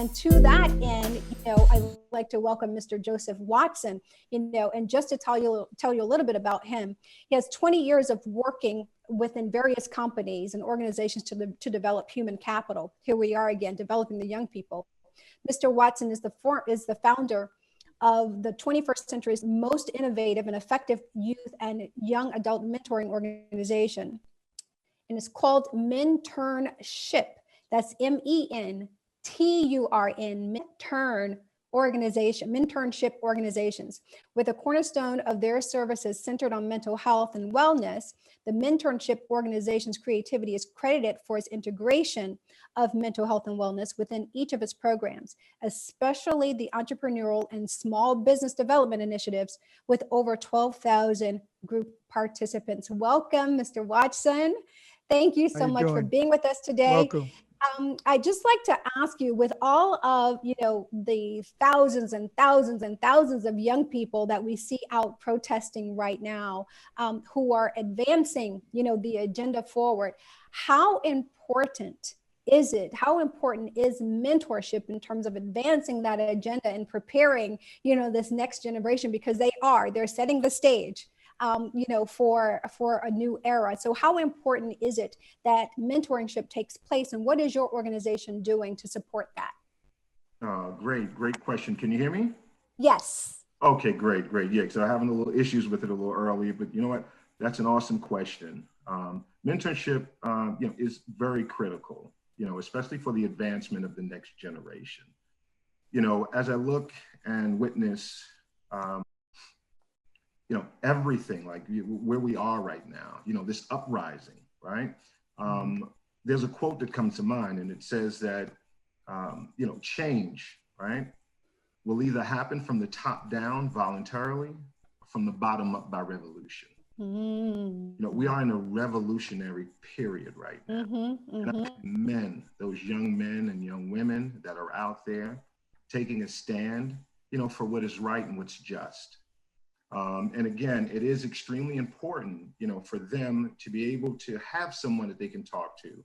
And to that end, I'd like to welcome Mr. Joseph Watson, and just to tell you a little bit about him. He has 20 years of working within various companies and organizations to develop human capital. Here we are again, developing the young people. Mr. Watson is the founder of the 21st century's most innovative and effective youth and young adult mentoring organization. And it's called Menturnship. That's MENTURN, Menturnship organizations. With a cornerstone of their services centered on mental health and wellness, the Menturnship organization's creativity is credited for its integration of mental health and wellness within each of its programs, especially the entrepreneurial and small business development initiatives with over 12,000 group participants. Welcome, Mr. Watson. Thank you so much for being with us today. Welcome. I'd just like to ask you, with all of the thousands and thousands and thousands of young people that we see out protesting right now, who are advancing the agenda forward, how important is mentorship in terms of advancing that agenda and preparing this next generation, because they're setting the stage for a new era. So how important is it that mentorship takes place, and what is your organization doing to support that? Great question. Can you hear me? Yes. Okay, great. Yeah, so I'm having a little issues with it a little early, but you know what? That's an awesome question. Mentorship, is very critical, especially for the advancement of the next generation. As I look and witness, everything like where we are right now, this uprising, right? There's a quote that comes to mind, and it says that, change, right, will either happen from the top down voluntarily, or from the bottom up by revolution. We are in a revolutionary period right now. And those young men and young women that are out there taking a stand, for what is right and what's just. And again, it is extremely important, for them to be able to have someone that they can talk to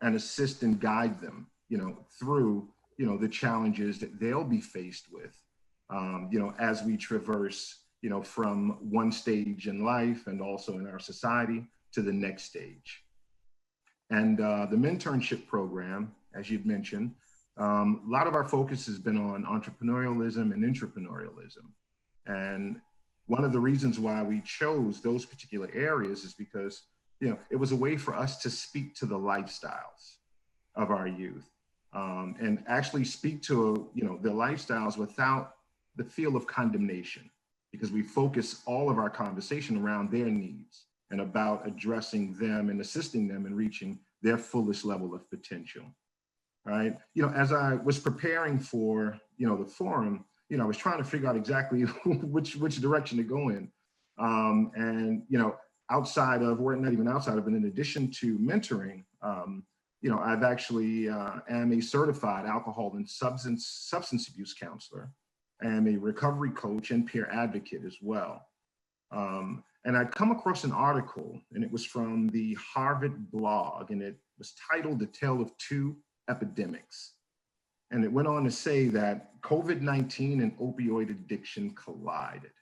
and assist and guide them, through, the challenges that they'll be faced with, as we traverse, from one stage in life and also in our society to the next stage. And the Menturnship program, as you'd mentioned, a lot of our focus has been on entrepreneurialism and intrapreneurialism. And one of the reasons why we chose those particular areas is because, it was a way for us to speak to the lifestyles of our youth, and actually speak to, their lifestyles without the feel of condemnation, because we focus all of our conversation around their needs and about addressing them and assisting them in reaching their fullest level of potential, right? As I was preparing for, the forum, I was trying to figure out exactly which direction to go in. And, outside of, or not even outside of, but in addition to mentoring, I've actually am a certified alcohol and substance abuse counselor. I am a recovery coach and peer advocate as well. And I'd come across an article, and it was from the Harvard blog, and it was titled "The Tale of Two Epidemics." And it went on to say that COVID-19 and opioid addiction collided,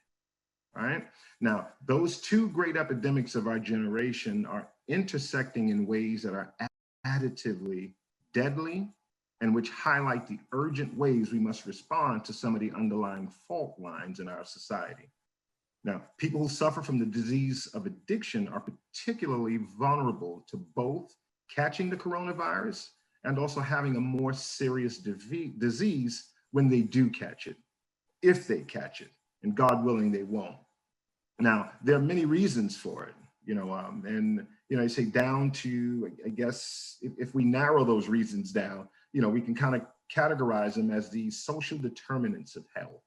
right? Now, those two great epidemics of our generation are intersecting in ways that are additively deadly, and which highlight the urgent ways we must respond to some of the underlying fault lines in our society. Now, people who suffer from the disease of addiction are particularly vulnerable to both catching the coronavirus and also having a more serious disease when they do catch it, if they catch it, and God willing, they won't. Now, there are many reasons for it, and, I say down to, I guess, if we narrow those reasons down, we can kind of categorize them as the social determinants of health.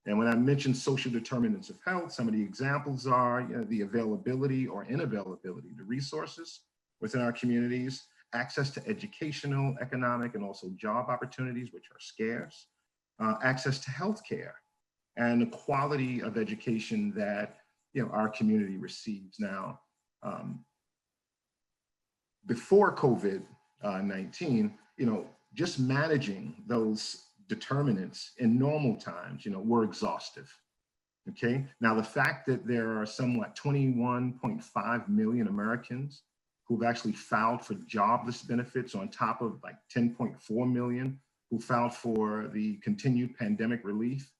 And when I mention social determinants of health, some of the examples are, the availability or inavailability to resources within our communities, access to educational, economic, and also job opportunities, which are scarce, access to healthcare, and the quality of education that our community receives. Now, before COVID-19, just managing those determinants in normal times, were exhaustive. Okay. Now, the fact that there are somewhat 21.5 million Americans who've actually filed for jobless benefits on top of like 10.4 million who filed for the continued pandemic relief,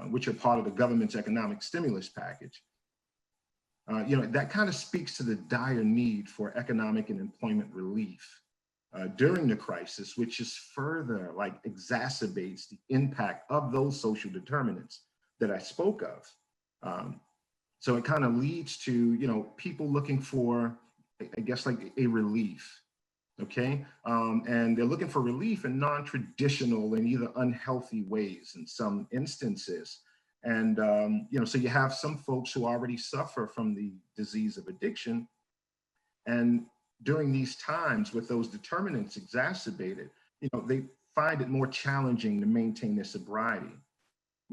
which are part of the government's economic stimulus package. That kind of speaks to the dire need for economic and employment relief during the crisis, which is further like exacerbates the impact of those social determinants that I spoke of. So it kind of leads to, people looking for, I guess, like a relief, okay? And they're looking for relief in non-traditional and either unhealthy ways in some instances. And, so you have some folks who already suffer from the disease of addiction. And during these times with those determinants exacerbated, they find it more challenging to maintain their sobriety.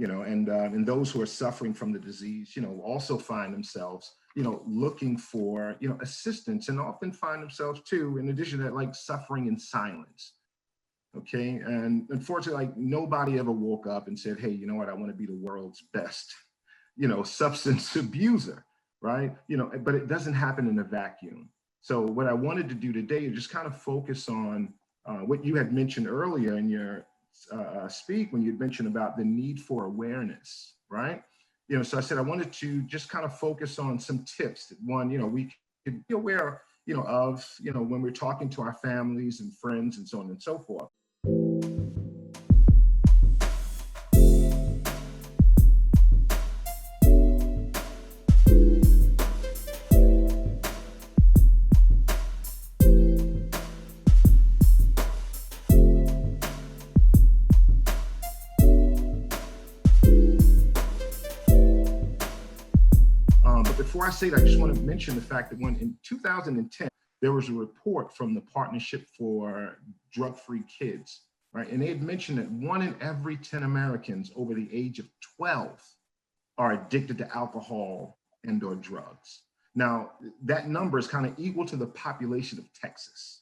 And those who are suffering from the disease, also find themselves, looking for, assistance, and often find themselves too, in addition to that, like suffering in silence. Okay. And unfortunately, like nobody ever woke up and said, hey, you know what, I want to be the world's best, substance abuser, right? But it doesn't happen in a vacuum. So what I wanted to do today is just kind of focus on what you had mentioned earlier in your speak when you mentioned about the need for awareness, right? So I said I wanted to just kind of focus on some tips that one, we could be aware, of, when we're talking to our families and friends and so on and so forth. Before I say that, I just want to mention the fact that when in 2010, there was a report from the Partnership for Drug-Free Kids, right? And they had mentioned that 1 in every 10 Americans over the age of 12 are addicted to alcohol and or drugs. Now, that number is kind of equal to the population of Texas,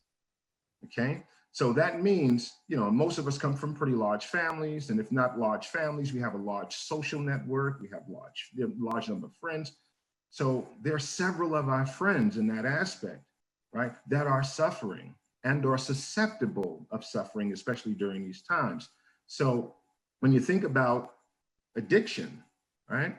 okay? So that means, most of us come from pretty large families, and if not large families, we have a large social network, we have a large number of friends. So there are several of our friends in that aspect, right, that are suffering and are susceptible of suffering, especially during these times. So when you think about addiction, right,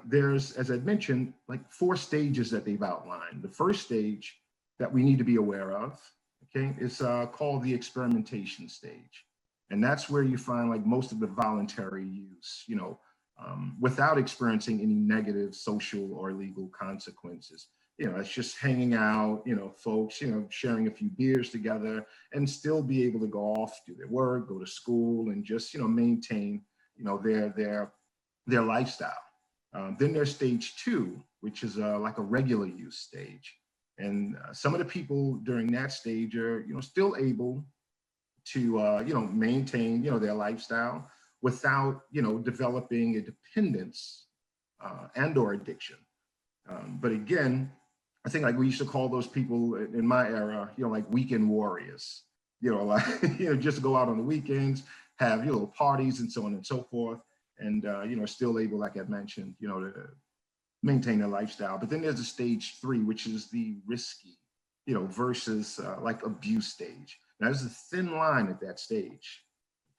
there's, as I mentioned, like 4 stages that they've outlined. The first stage that we need to be aware of, okay, is called the experimentation stage. And that's where you find like most of the voluntary use, without experiencing any negative social or legal consequences. It's just hanging out, folks, sharing a few beers together and still be able to go off, do their work, go to school, and just, maintain, their lifestyle. Then there's stage 2, which is like a regular use stage. And some of the people during that stage are, still able to, maintain, their lifestyle without, developing a dependence and or addiction. But again, I think like we used to call those people in my era, like weekend warriors, like, just go out on the weekends, have, parties and so on and so forth. And, still able, like I mentioned, to maintain their lifestyle. But then there's a stage 3, which is the risky, versus like abuse stage. Now there's a thin line at that stage,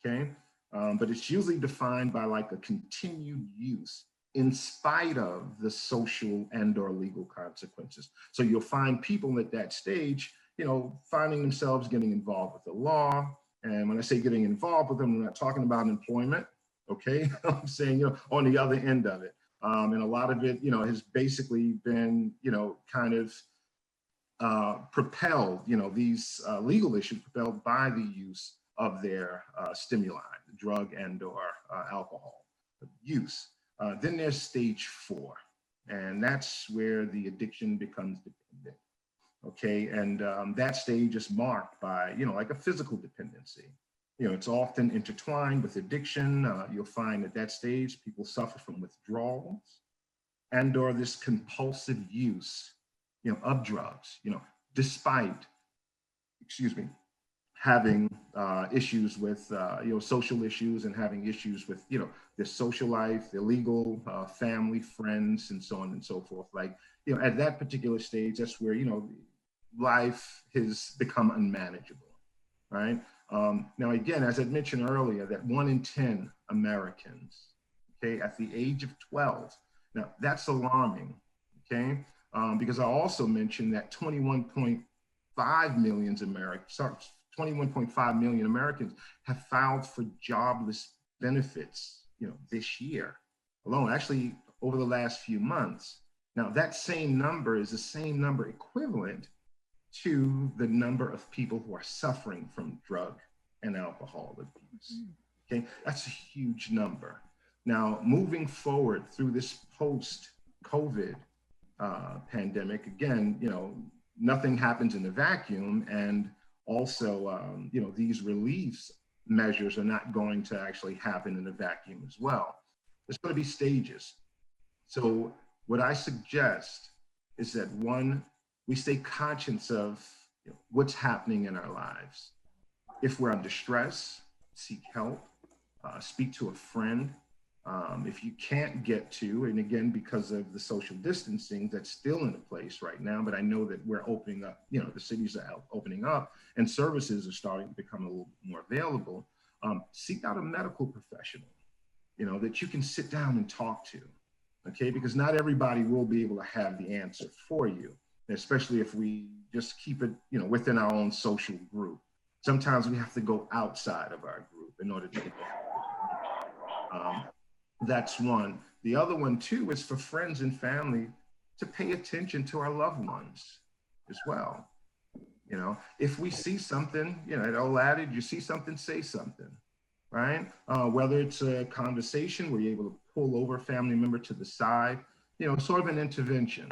okay? But it's usually defined by like a continued use in spite of the social and or legal consequences. So you'll find people at that stage, finding themselves getting involved with the law. And when I say getting involved with them, I'm not talking about employment, okay? I'm saying, on the other end of it. And a lot of it, has basically been, kind of propelled, these legal issues propelled by the use of their stimuli, drug and or alcohol use. Then there's stage 4, and that's where the addiction becomes dependent, okay? And that stage is marked by, like a physical dependency. It's often intertwined with addiction. You'll find at that stage, people suffer from withdrawals and or this compulsive use, of drugs, despite, having issues with, social issues and having issues with, their social life, their legal, family, friends, and so on and so forth. Like, at that particular stage, that's where, life has become unmanageable, right? Now, again, as I mentioned earlier, that 1 in 10 Americans, okay, at the age of 12, now that's alarming, okay? Because I also mentioned that 21.5 million Americans have filed for jobless benefits, this year alone, actually over the last few months. Now, that same number is the same number equivalent to the number of people who are suffering from drug and alcohol abuse. Okay, that's a huge number. Now, moving forward through this post-COVID pandemic, again, nothing happens in a vacuum, and also, these relief measures are not going to actually happen in a vacuum as well. There's going to be stages. So what I suggest is that, one, we stay conscious of what's happening in our lives. If we're under stress, seek help, speak to a friend. If you can't get to, and again, because of the social distancing that's still in place right now, but I know that we're opening up, the cities are opening up and services are starting to become a little more available, seek out a medical professional, that you can sit down and talk to, okay? Because not everybody will be able to have the answer for you, especially if we just keep it, within our own social group. Sometimes we have to go outside of our group in order to get the help. That's one. The other one too is for friends and family to pay attention to our loved ones as well. If we see something, that old adage, you see something, say something, right? Whether it's a conversation where you're able to pull over a family member to the side, sort of an intervention,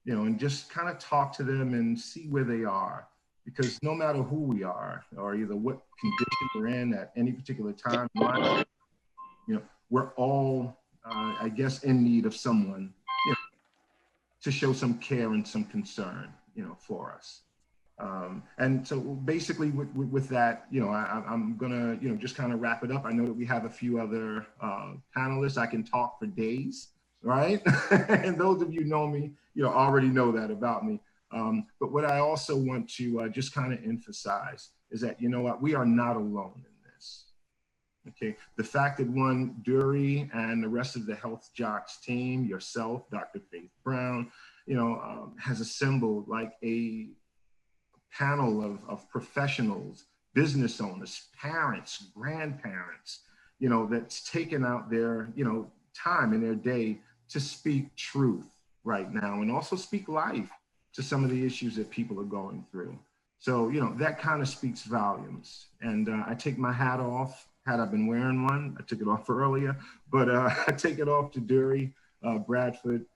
and just kind of talk to them and see where they are. Because no matter who we are, or either what condition we're in at any particular time in life, we're all, I guess, in need of someone, to show some care and some concern, for us. And so basically with that, I'm gonna, just kind of wrap it up. I know that we have a few other panelists. I can talk for days, right? And those of you know me, already know that about me. But what I also want to just kind of emphasize is that, we are not alone in this. Okay, the fact that one, Dury and the rest of the HealthJox team, yourself, Dr. Faith Brown, has assembled like a panel of professionals, business owners, parents, grandparents, that's taken out their, time in their day to speak truth right now and also speak life to some of the issues that people are going through. So, that kind of speaks volumes. And I take my hat off. Had I been wearing one, I took it off earlier, but I take it off to Dury Bradford,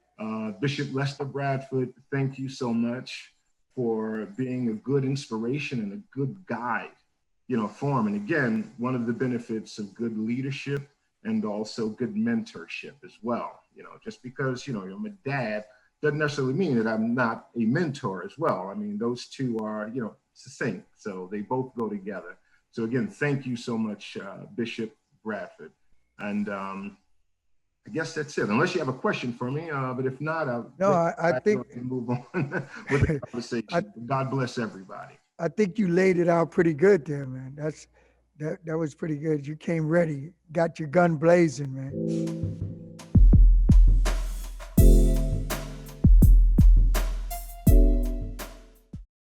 Bishop Lester Bradford. Thank you so much for being a good inspiration and a good guide, for him. And again, one of the benefits of good leadership and also good mentorship as well. Just because, I'm a dad doesn't necessarily mean that I'm not a mentor as well. I mean, those two are, succinct, so they both go together. So again, thank you so much, Bishop Bradford. And I guess that's it, unless you have a question for me. But if not, I think move on with the conversation. God bless everybody. I think you laid it out pretty good there, man. That was pretty good. You came ready, got your gun blazing, man.